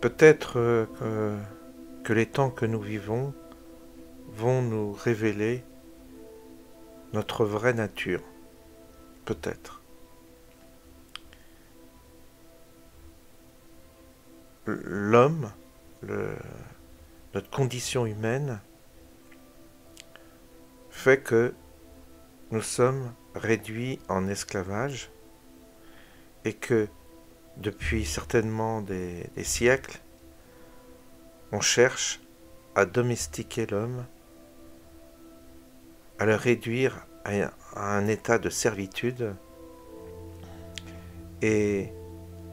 Peut-être que les temps que nous vivons vont nous révéler notre vraie nature. Peut-être. L'homme, notre condition humaine, fait que nous sommes réduits en esclavage et que depuis certainement des siècles, on cherche à domestiquer l'homme, à le réduire à un état de servitude et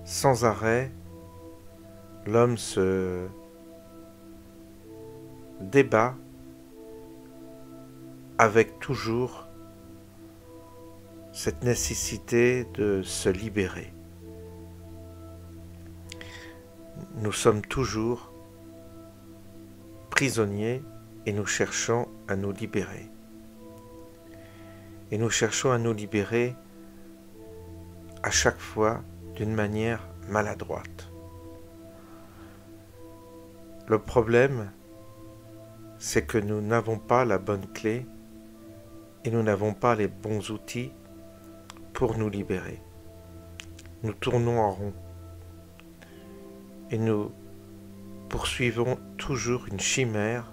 sans arrêt, l'homme se débat avec toujours cette nécessité de se libérer. Nous sommes toujours prisonniers et nous cherchons à nous libérer. Et nous cherchons à nous libérer à chaque fois d'une manière maladroite. Le problème, c'est que nous n'avons pas la bonne clé et nous n'avons pas les bons outils pour nous libérer. Nous tournons en rond et nous poursuivons toujours une chimère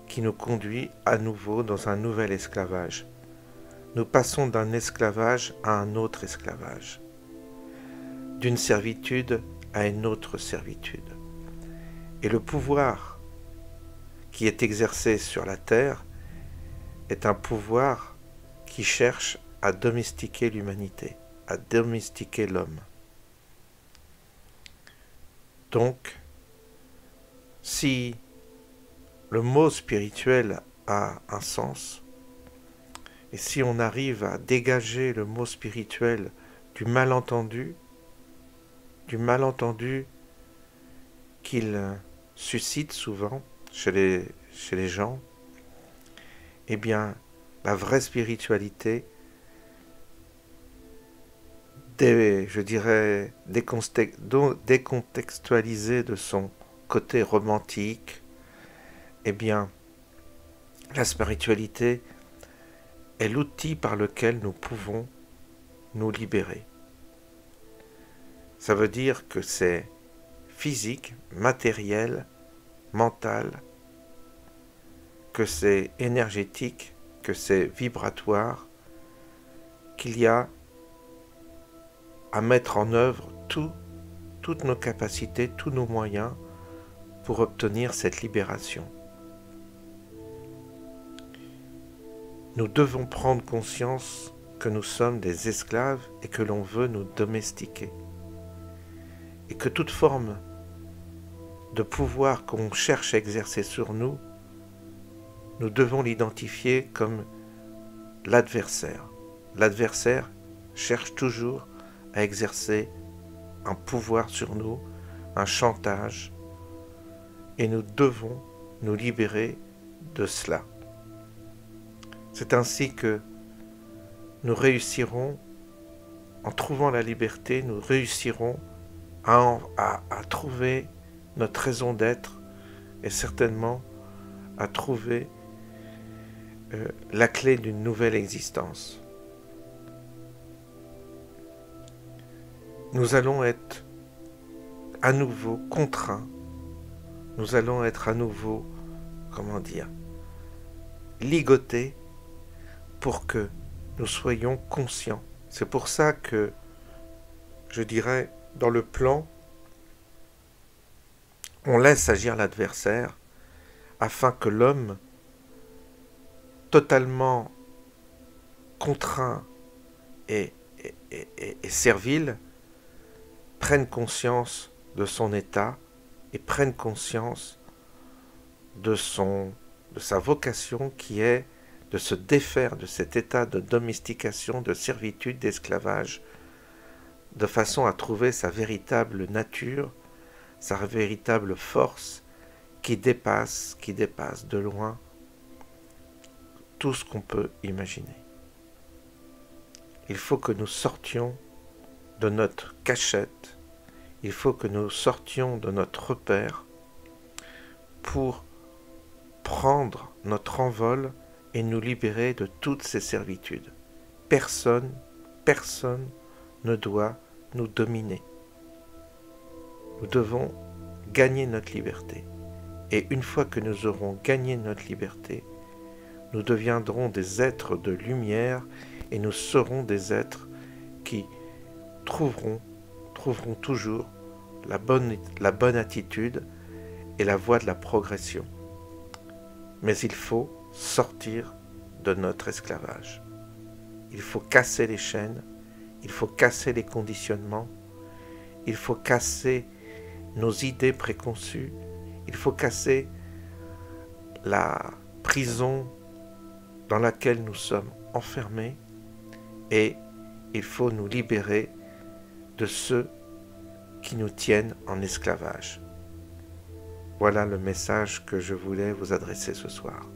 qui nous conduit à nouveau dans un nouvel esclavage. Nous passons d'un esclavage à un autre esclavage, d'une servitude à une autre servitude. Et le pouvoir qui est exercé sur la terre est un pouvoir qui cherche à domestiquer l'humanité, à domestiquer l'homme. Donc, si le mot spirituel a un sens, et si on arrive à dégager le mot spirituel du malentendu qu'il suscite souvent chez les gens, eh bien, la vraie spiritualité, je dirais, décontextualisée de son côté romantique, eh bien, la spiritualité est l'outil par lequel nous pouvons nous libérer. Ça veut dire que c'est physique, matériel, mental, que c'est énergétique, que c'est vibratoire, qu'il y a à mettre en œuvre toutes nos capacités, tous nos moyens pour obtenir cette libération. Nous devons prendre conscience que nous sommes des esclaves et que l'on veut nous domestiquer. Et que toute forme de pouvoir qu'on cherche à exercer sur nous, nous devons l'identifier comme l'adversaire. L'adversaire cherche toujours à exercer un pouvoir sur nous, un chantage, et nous devons nous libérer de cela. C'est ainsi que nous réussirons, en trouvant la liberté, nous réussirons à trouver notre raison d'être et certainement à trouver la clé d'une nouvelle existence. Nous allons être à nouveau contraints, nous allons être à nouveau, ligotés pour que nous soyons conscients. C'est pour ça que, je dirais, dans le plan, on laisse agir l'adversaire afin que l'homme, totalement contraint et servile, prenne conscience de son état et prenne conscience de sa vocation qui est de se défaire de cet état de domestication, de servitude, d'esclavage, de façon à trouver sa véritable nature, sa véritable force qui dépasse de loin tout ce qu'on peut imaginer. Il faut que nous sortions de notre cachette, Il faut que nous sortions de notre repère pour prendre notre envol et nous libérer de toutes ces servitudes. Personne ne doit nous dominer. Nous devons gagner notre liberté. Et une fois que nous aurons gagné notre liberté, nous deviendrons des êtres de lumière et nous serons des êtres qui trouveront toujours la bonne attitude et la voie de la progression. Mais il faut sortir de notre esclavage. Il faut casser les chaînes, il faut casser les conditionnements, il faut casser nos idées préconçues, il faut casser la prison dans laquelle nous sommes enfermés et il faut nous libérer de ceux qui nous tiennent en esclavage. Voilà le message que je voulais vous adresser ce soir.